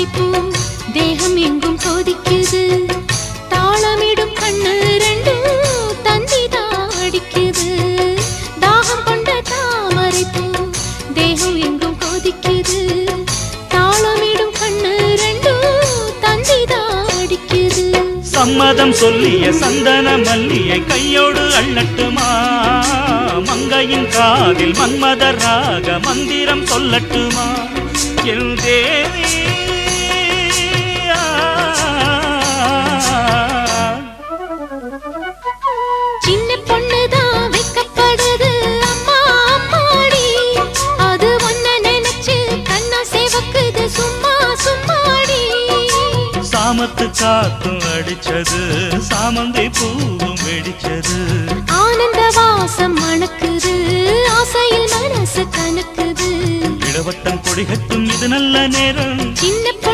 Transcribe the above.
தாமரைப்பூ தேகம் எங்கும் கொதிக்குது தாளமிடும் கண்ணு ரெண்டும் தந்திதா அடிக்குது தாகம் கொண்ட தாமரைப்பூ தேகம் எங்கும் கொதிக்குது தாளமிடும் கண்ணு ரெண்டும் தந்திதா அடிக்குது சம்மதம் சொல்லிய சந்தன மல்லியை கையோடு அள்ளட்டுமா மங்கையின் காதில் மன்மத ராக மந்திரம் சொல்லட்டுமா என் தேவி சின்ன பொண்ணுதான் வைக்கப்படுது அம்மா அம்மாடி அது ஒன்ன நினைச்சு கண்ணா சேவக்குது சும்மா சும்மாடி சாமத்து காத்தும் அடிச்சது சாமந்தி பூவும் வெடிச்சது ஆனந்த வாசம் மணக்குது ஆசையில் மனசு கணக்குது இளவட்டம் கொடிகட்டும் இது நல்ல நேரம் சின்ன